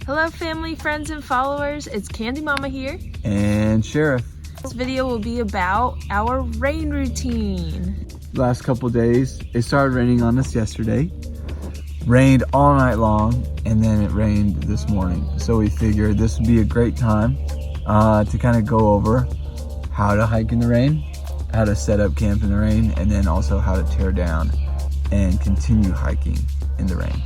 Hello family, friends, and followers. It's Candy Mama here. And Sheriff. This video will be about our rain routine. Last couple days, it started raining on us yesterday. Rained all night long, and then it rained this morning. So we figured this would be a great time to kind of go over how to hike in the rain, how to set up camp in the rain, and then also how to tear down and continue hiking in the rain.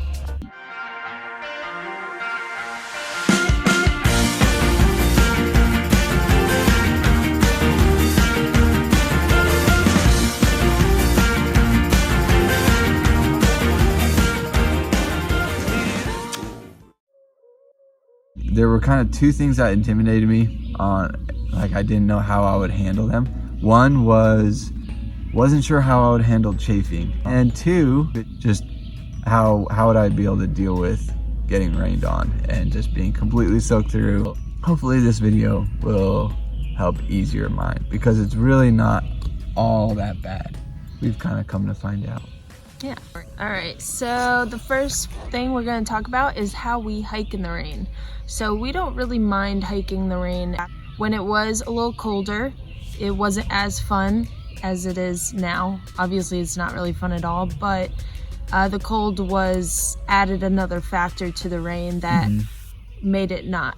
There were kind of two things that intimidated me like I didn't know how I would handle them. One wasn't sure how I would handle chafing, and two, just how would I be able to deal with getting rained on and just being completely soaked through. Hopefully this video will help ease your mind, because it's really not all that bad. We've kind of come to find out. Yeah. All right, so the first thing we're going to talk about is how we hike in the rain. So we don't really mind hiking in the rain. When it was a little colder, it wasn't as fun as it is now. Obviously it's not really fun at all, but the cold added another factor to the rain that made it not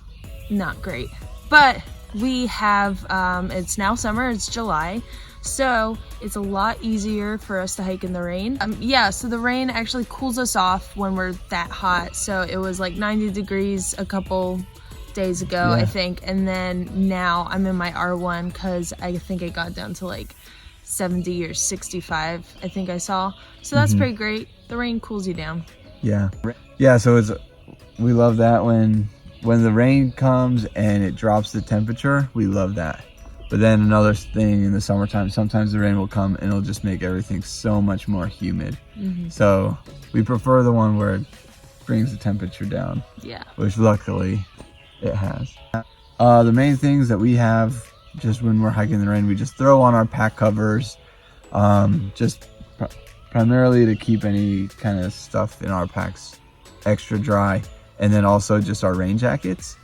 great. But we have, it's now summer, it's July, so it's a lot easier for us to hike in the rain. So the rain actually cools us off when we're that hot. So it was like 90 degrees a couple days ago, I think, and then now I'm in my R1 because I think it got down to like 70 or 65, I think I saw. So that's pretty great. The rain cools you down. Yeah, so we love that when the rain comes and it drops the temperature. We love that. But then another thing in the summertime, sometimes the rain will come and it'll just make everything so much more humid. So we prefer the one where it brings the temperature down. Yeah. Which luckily it has. The main things that we have just when we're hiking in the rain, we just throw on our pack covers, just primarily to keep any kind of stuff in our packs extra dry, and then also just our rain jackets.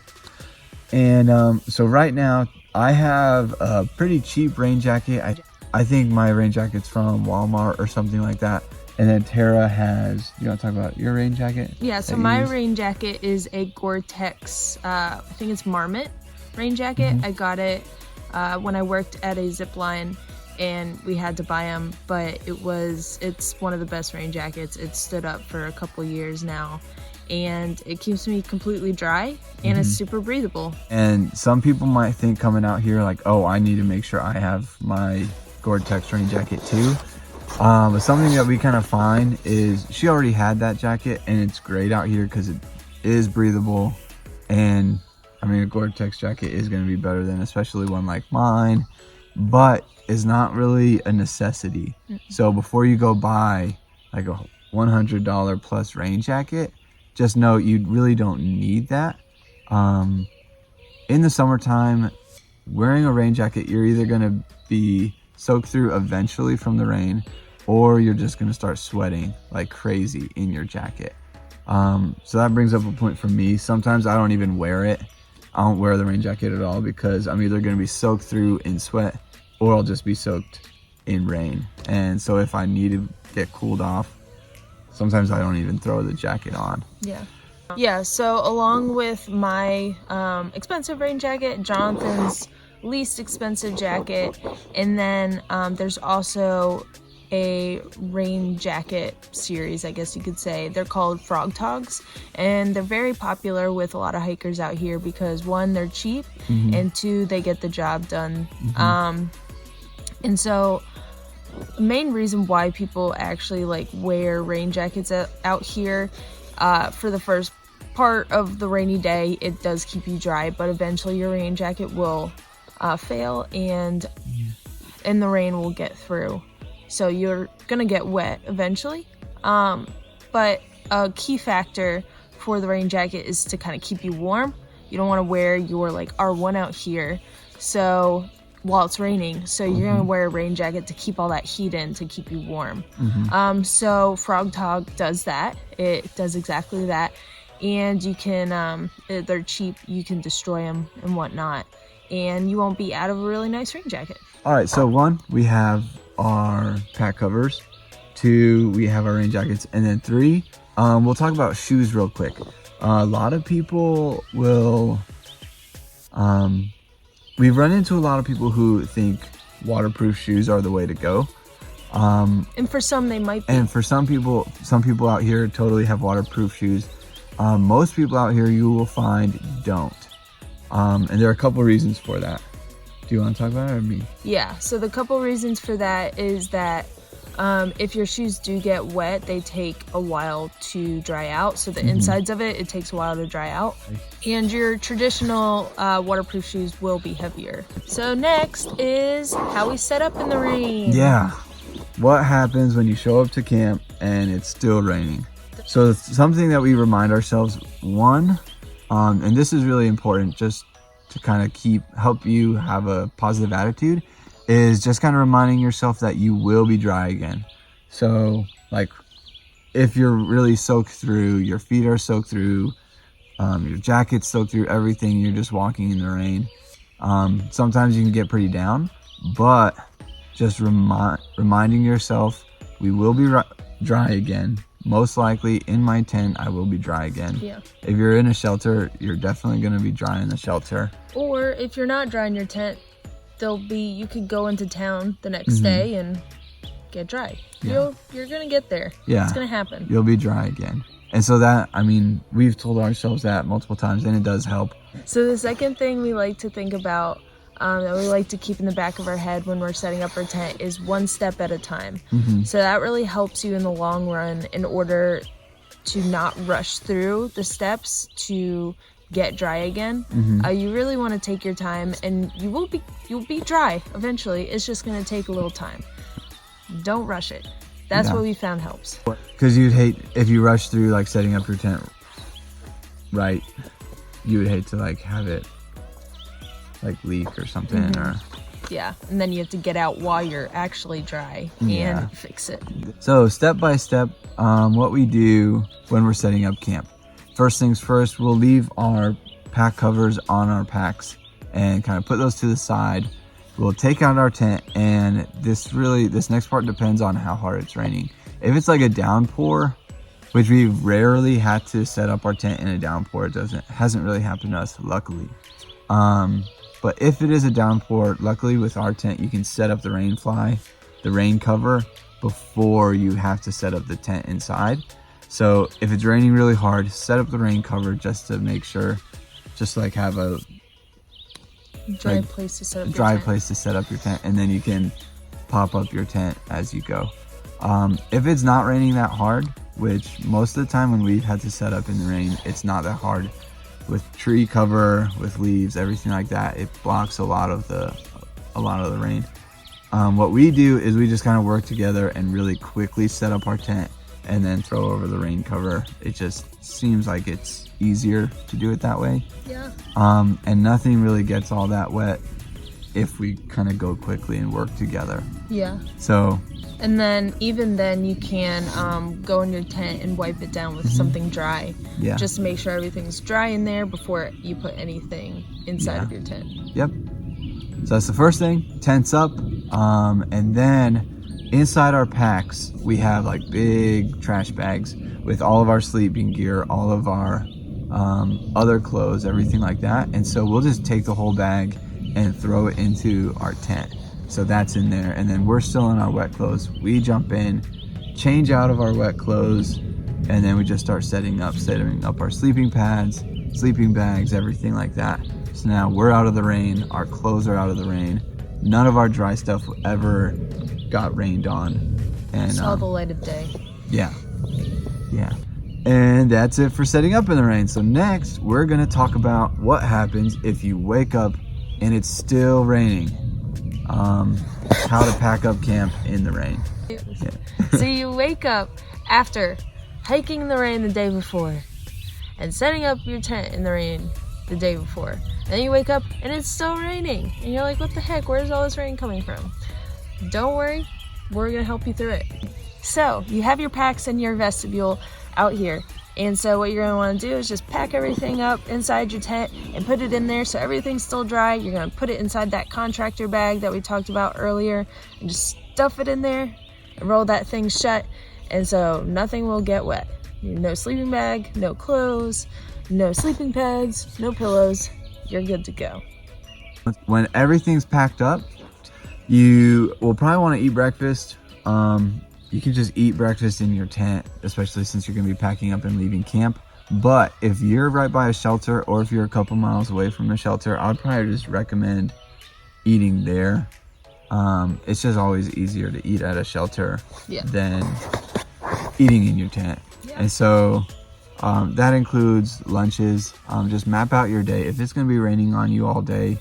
And so right now I have a pretty cheap rain jacket. I think my rain jacket's from Walmart or something like that. And then Tara has, you want to talk about your rain jacket? Yeah, so my rain jacket is a Gore-Tex, I think it's Marmot rain jacket. I got it when I worked at a zip line and we had to buy them, but it's one of the best rain jackets. It's stood up for a couple years now, and it keeps me completely dry, and it's super breathable. And some people might think coming out here like, oh, I need to make sure I have my Gore-Tex rain jacket too. But something that we kind of find is she already had that jacket, and it's great out here because it is breathable. And I mean, a Gore-Tex jacket is going to be better than especially one like mine, but it's not really a necessity. So before you go buy like a $100 plus rain jacket, just know you really don't need that. In the summertime, wearing a rain jacket, you're either going to be soaked through eventually from the rain, or you're just going to start sweating like crazy in your jacket. So that brings up a point for me. Sometimes I don't even wear it. I don't wear the rain jacket at all because I'm either going to be soaked through in sweat, or I'll just be soaked in rain. And so if I need to get cooled off, sometimes I don't even throw the jacket on. Yeah, so along with my expensive rain jacket, Jonathan's least expensive jacket, and then there's also a rain jacket series, I guess you could say. They're called Frog Togs, and they're very popular with a lot of hikers out here because one, they're cheap, and two, they get the job done. And so the main reason why people actually like wear rain jackets out here, for the first part of the rainy day, it does keep you dry, but eventually your rain jacket will fail, and the rain will get through. So you're gonna get wet eventually. But a key factor for the rain jacket is to kind of keep you warm. You don't want to wear your like R1 out here while it's raining, so you're gonna wear a rain jacket to keep all that heat in, to keep you warm. So Frog Tog does that. It does exactly that, and you can, they're cheap, you can destroy them and whatnot, and you won't be out of a really nice rain jacket. All right, so 1, we have our pack covers. 2, we have our rain jackets. And then 3, we'll talk about shoes real quick. A lot of people will, we've run into a lot of people who think waterproof shoes are the way to go. And for some, they might be. And for some people out here totally have waterproof shoes. Most people out here you will find don't. And there are a couple reasons for that. Do you want to talk about it or me? Yeah, so the couple reasons for that is that if your shoes do get wet, they take a while to dry out. So the insides of it takes a while to dry out. And your traditional waterproof shoes will be heavier. So next is how we set up in the rain. Yeah. What happens when you show up to camp and it's still raining? So something that we remind ourselves, 1, and this is really important just to kind of help you have a positive attitude, is just kind of reminding yourself that you will be dry again. So like if you're really soaked through, your feet are soaked through, your jacket's soaked through, everything, you're just walking in the rain. Sometimes you can get pretty down, but just reminding yourself, we will be dry again. Most likely in my tent, I will be dry again. Yeah. If you're in a shelter, you're definitely going to be dry in the shelter. Or if you're not dry in your tent, you could go into town the next day and get dry. Yeah. You're going to get there. Yeah. It's going to happen. You'll be dry again. And so that, I mean, we've told ourselves that multiple times and it does help. So the second thing we like to think about, that we like to keep in the back of our head when we're setting up our tent, is 1 step at a time. So that really helps you in the long run in order to not rush through the steps to get dry again. You really want to take your time, and you'll be dry eventually. It's just going to take a little time. Don't rush it. That's what we found helps. Because you'd hate, if you rush through like setting up your tent right, you would hate to like have it like leak or something. Or Yeah, and then you have to get out while you're actually dry and fix it. So step by step, what we do when we're setting up camp. First things first, we'll leave our pack covers on our packs and kind of put those to the side. We'll take out our tent, and this next part depends on how hard it's raining. If it's like a downpour, which we've rarely had to set up our tent in a downpour, hasn't really happened to us, luckily. But if it is a downpour, luckily with our tent, you can set up the rain fly, the rain cover, before you have to set up the tent inside. So if it's raining really hard, set up the rain cover just to make sure, just like have a dry place to set up your tent, and then you can pop up your tent as you go. If it's not raining that hard, which most of the time when we've had to set up in the rain, it's not that hard. With tree cover, with leaves, everything like that, it blocks a lot of the rain. What we do is we just kind of work together and really quickly set up our tent and then throw over the rain cover. It just seems like it's easier to do it that way. Yeah. And nothing really gets all that wet if we kind of go quickly and work together. Yeah. So. And then even then you can go in your tent and wipe it down with something dry. Yeah. Just to make sure everything's dry in there before you put anything inside of your tent. Yep. So that's the first thing, tents up. And then inside our packs, we have like big trash bags with all of our sleeping gear, all of our other clothes, everything like that. And so we'll just take the whole bag and throw it into our tent. So that's in there, and then we're still in our wet clothes. We jump in, change out of our wet clothes, and then we just start setting up our sleeping pads, sleeping bags, everything like that. So now we're out of the rain, our clothes are out of the rain. None of our dry stuff ever got rained on. And saw the light of day. Yeah. And that's it for setting up in the rain. So next, we're gonna talk about what happens if you wake up and it's still raining. How to pack up camp in the rain. Yeah. So you wake up after hiking in the rain the day before and setting up your tent in the rain the day before. Then you wake up and it's still raining. And you're like, what the heck? Where's all this rain coming from? Don't worry, we're gonna help you through it. So you have your packs in your vestibule out here. And so what you're going to want to do is just pack everything up inside your tent and put it in there so everything's still dry. You're going to put it inside that contractor bag that we talked about earlier and just stuff it in there and roll that thing shut. And so nothing will get wet. No sleeping bag, no clothes, no sleeping pads, no pillows. You're good to go. When everything's packed up, you will probably want to eat breakfast. You can just eat breakfast in your tent, especially since you're going to be packing up and leaving camp. But if you're right by a shelter, or if you're a couple miles away from a shelter, I'd probably just recommend eating there. It's just always easier to eat at a shelter than eating in your tent. And so that includes lunches. Just map out your day. If it's going to be raining on you all day,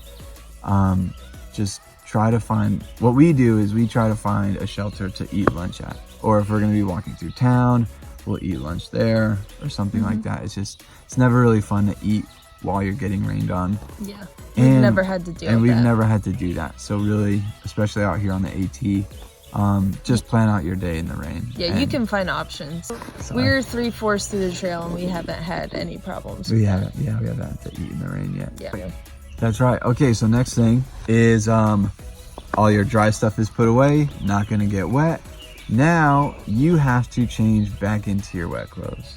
just try to find, what we do is we try to find a shelter to eat lunch at. Or if we're going to be walking through town, we'll eat lunch there or something like that. It's never really fun to eat while you're getting rained on. Yeah, we've never had to deal with that. And we've never had to do that. So really, especially out here on the AT, just plan out your day in the rain. Yeah, you can find options. We're 3/4 through the trail and we haven't had any problems. We haven't had to eat in the rain yet. Yeah. That's right. Okay, so next thing is all your dry stuff is put away, not gonna get wet. Now you have to change back into your wet clothes.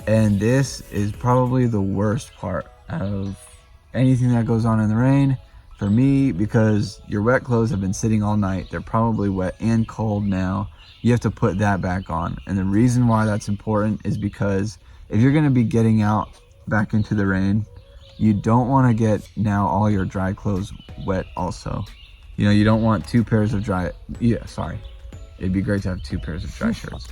And this is probably the worst part of anything that goes on in the rain for me, because your wet clothes have been sitting all night. They're probably wet and cold now. You have to put that back on. And the reason why that's important is because if you're gonna be getting out back into the rain, you don't want to get now all your dry clothes wet also. You know, you don't want two pairs of dry, it'd be great to have two pairs of dry shirts.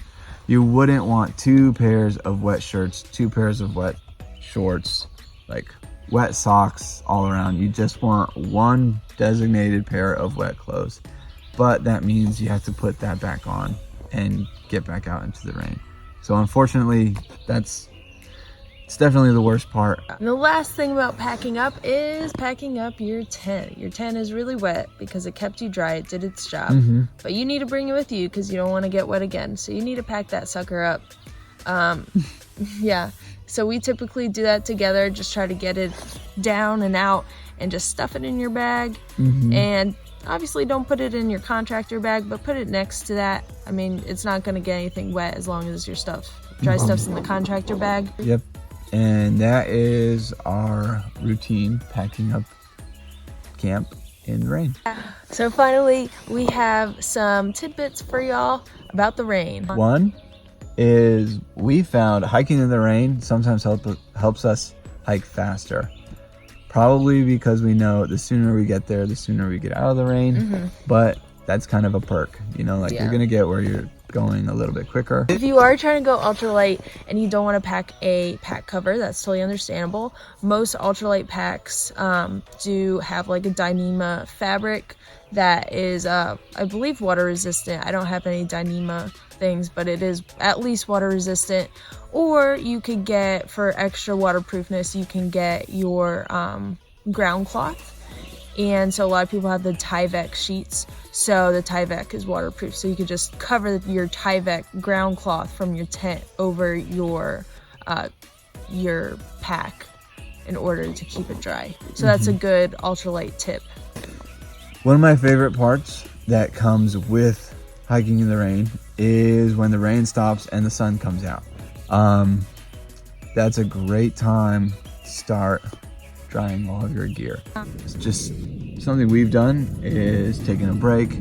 You wouldn't want two pairs of wet shirts, two pairs of wet shorts, like wet socks all around. You just want one designated pair of wet clothes. But that means you have to put that back on and get back out into the rain. So unfortunately, it's definitely the worst part. And the last thing about packing up is packing up your tent. Your tent is really wet because it kept you dry. It did its job. But you need to bring it with you because you don't want to get wet again. So you need to pack that sucker up. Yeah. So we typically do that together. Just try to get it down and out and just stuff it in your bag. And obviously don't put it in your contractor bag, but put it next to that. I mean, it's not going to get anything wet as long as your dry stuff's in the contractor bag. Yep. And that is our routine, packing up camp in the rain. So finally, we have some tidbits for y'all about the rain. One is we found hiking in the rain sometimes helps us hike faster. Probably because we know the sooner we get there, the sooner we get out of the rain. But that's kind of a perk, you know, like you're gonna get where you're going a little bit quicker. If you are trying to go ultralight and you don't want to pack a pack cover, that's totally understandable. Most ultralight packs do have like a Dyneema fabric that is I believe water resistant. I don't have any Dyneema things, but it is at least water resistant. Or you could get, for extra waterproofness, you can get your ground cloth. And so a lot of people have the Tyvek sheets. So the Tyvek is waterproof. So you could just cover your Tyvek ground cloth from your tent over your pack in order to keep it dry. So that's a good ultralight tip. One of my favorite parts that comes with hiking in the rain is when the rain stops and the sun comes out. That's a great time to start drying all of your gear. It's just something we've done is taking a break,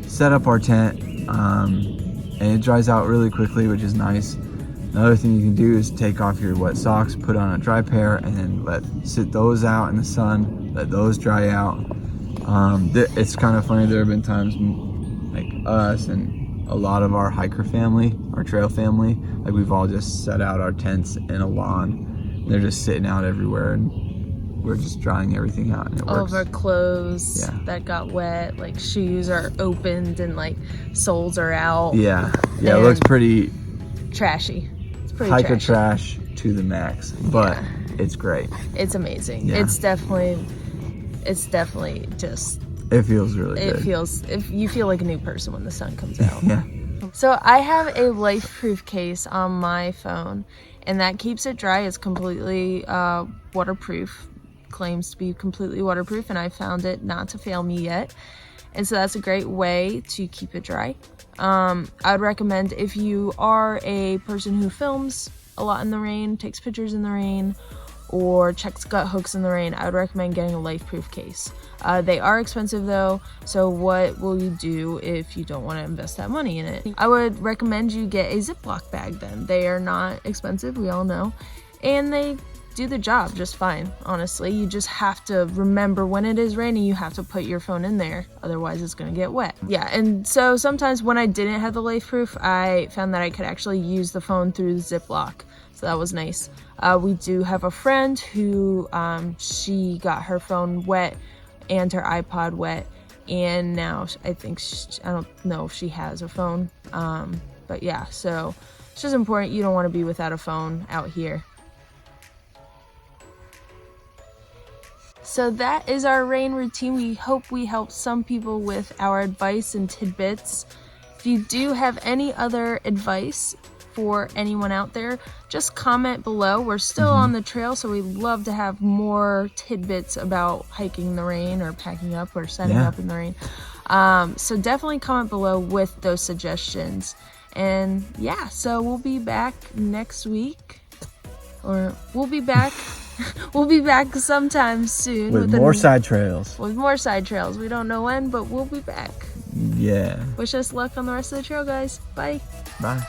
set up our tent, and it dries out really quickly, which is nice. Another thing you can do is take off your wet socks, put on a dry pair, and then sit those out in the sun, let those dry out. It's kind of funny, there have been times like us and a lot of our hiker family, our trail family, like we've all just set out our tents in a lawn. They're just sitting out everywhere, and we're just drying everything out, and it works. All of our clothes that got wet, like shoes are opened and like soles are out. Yeah, it looks pretty trashy. It's pretty hiker trashy. Trash to the max, but it's great. It's amazing. Yeah. It's definitely just. It feels really good. It feels, if you feel like a new person when the sun comes out. Yeah. So I have a LifeProof case on my phone, and that keeps it dry. It's completely waterproof, claims to be completely waterproof, and I found it not to fail me yet. And so that's a great way to keep it dry. I would recommend, if you are a person who films a lot in the rain, takes pictures in the rain, or checks gut hooks in the rain, I would recommend getting a life-proof case. They are expensive though, so what will you do if you don't want to invest that money in it? I would recommend you get a Ziploc bag then. They are not expensive, we all know, and they do the job just fine, honestly. You just have to remember when it is raining, you have to put your phone in there, otherwise it's gonna get wet. Yeah, and so sometimes when I didn't have the life-proof, I found that I could actually use the phone through the Ziploc, so that was nice. We do have a friend who, she got her phone wet and her iPod wet, and now I think, I don't know if she has a phone, but yeah, so it's just important. You don't wanna be without a phone out here. So that is our rain routine. We hope we helped some people with our advice and tidbits. If you do have any other advice for anyone out there, just comment below. We're still on the trail, so we'd love to have more tidbits about hiking in the rain or packing up or setting up in the rain. So definitely comment below with those suggestions. And yeah, so we'll be back next week, or we'll be back we'll be back sometime soon with more side trails. With more side trails. We don't know when, but we'll be back. Yeah. Wish us luck on the rest of the trail, guys. Bye. Bye.